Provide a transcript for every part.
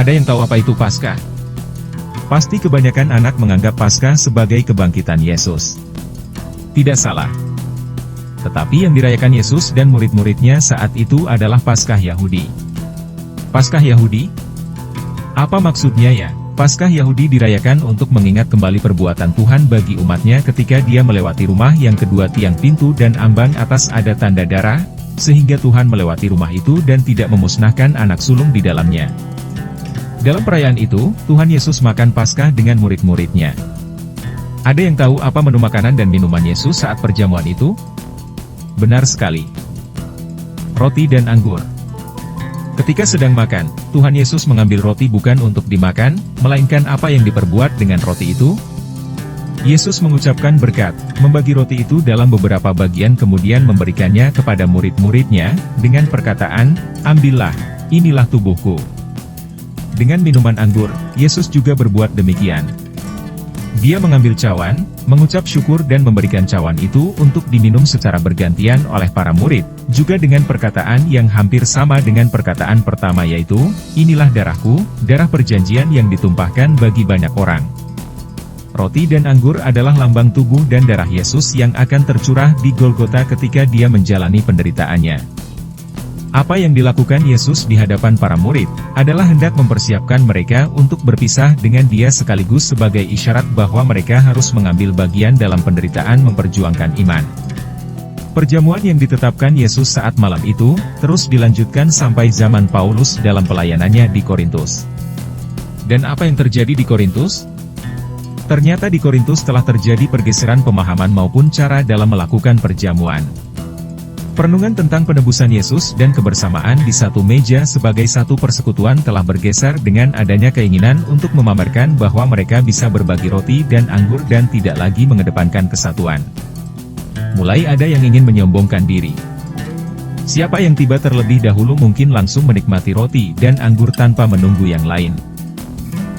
Ada yang tahu apa itu Paskah? Pasti kebanyakan anak menganggap Paskah sebagai kebangkitan Yesus. Tidak salah. Tetapi yang dirayakan Yesus dan murid-muridnya saat itu adalah Paskah Yahudi. Paskah Yahudi? Apa maksudnya ya? Paskah Yahudi dirayakan untuk mengingat kembali perbuatan Tuhan bagi umatnya ketika dia melewati rumah yang kedua tiang pintu dan ambang atas ada tanda darah, sehingga Tuhan melewati rumah itu dan tidak memusnahkan anak sulung di dalamnya. Dalam perayaan itu, Tuhan Yesus makan Paskah dengan murid-muridnya. Ada yang tahu apa menu makanan dan minuman Yesus saat perjamuan itu? Benar sekali. Roti dan anggur. Ketika sedang makan, Tuhan Yesus mengambil roti bukan untuk dimakan, melainkan apa yang diperbuat dengan roti itu? Yesus mengucapkan berkat, membagi roti itu dalam beberapa bagian kemudian memberikannya kepada murid-muridnya, dengan perkataan, "Ambillah, inilah tubuhku." Dengan minuman anggur, Yesus juga berbuat demikian. Dia mengambil cawan, mengucap syukur dan memberikan cawan itu untuk diminum secara bergantian oleh para murid, juga dengan perkataan yang hampir sama dengan perkataan pertama yaitu, "Inilah darahku, darah perjanjian yang ditumpahkan bagi banyak orang." Roti dan anggur adalah lambang tubuh dan darah Yesus yang akan tercurah di Golgota ketika dia menjalani penderitaannya. Apa yang dilakukan Yesus di hadapan para murid, adalah hendak mempersiapkan mereka untuk berpisah dengan dia sekaligus sebagai isyarat bahwa mereka harus mengambil bagian dalam penderitaan memperjuangkan iman. Perjamuan yang ditetapkan Yesus saat malam itu, terus dilanjutkan sampai zaman Paulus dalam pelayanannya di Korintus. Dan apa yang terjadi di Korintus? Ternyata di Korintus telah terjadi pergeseran pemahaman maupun cara dalam melakukan perjamuan. Perenungan tentang penebusan Yesus dan kebersamaan di satu meja sebagai satu persekutuan telah bergeser dengan adanya keinginan untuk memamerkan bahwa mereka bisa berbagi roti dan anggur dan tidak lagi mengedepankan kesatuan. Mulai ada yang ingin menyombongkan diri. Siapa yang tiba terlebih dahulu mungkin langsung menikmati roti dan anggur tanpa menunggu yang lain.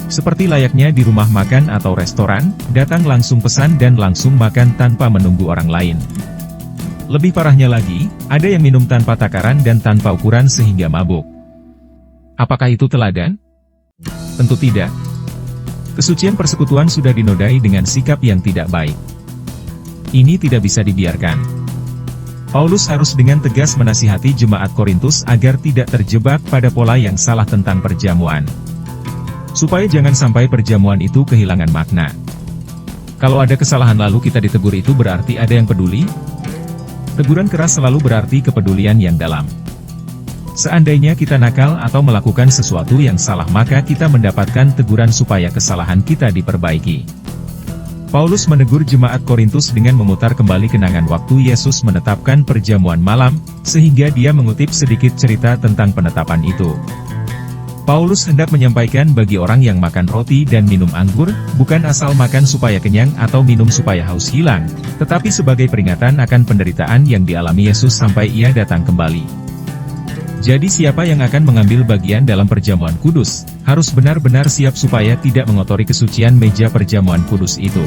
Seperti layaknya di rumah makan atau restoran, datang langsung pesan dan langsung makan tanpa menunggu orang lain. Lebih parahnya lagi, ada yang minum tanpa takaran dan tanpa ukuran sehingga mabuk. Apakah itu teladan? Tentu tidak. Kesucian persekutuan sudah dinodai dengan sikap yang tidak baik. Ini tidak bisa dibiarkan. Paulus harus dengan tegas menasihati jemaat Korintus agar tidak terjebak pada pola yang salah tentang perjamuan. Supaya jangan sampai perjamuan itu kehilangan makna. Kalau ada kesalahan lalu kita ditegur itu berarti ada yang peduli? Teguran keras selalu berarti kepedulian yang dalam. Seandainya kita nakal atau melakukan sesuatu yang salah maka kita mendapatkan teguran supaya kesalahan kita diperbaiki. Paulus menegur jemaat Korintus dengan memutar kembali kenangan waktu Yesus menetapkan perjamuan malam, sehingga dia mengutip sedikit cerita tentang penetapan itu. Paulus hendak menyampaikan bagi orang yang makan roti dan minum anggur, bukan asal makan supaya kenyang atau minum supaya haus hilang, tetapi sebagai peringatan akan penderitaan yang dialami Yesus sampai ia datang kembali. Jadi siapa yang akan mengambil bagian dalam perjamuan kudus, harus benar-benar siap supaya tidak mengotori kesucian meja perjamuan kudus itu.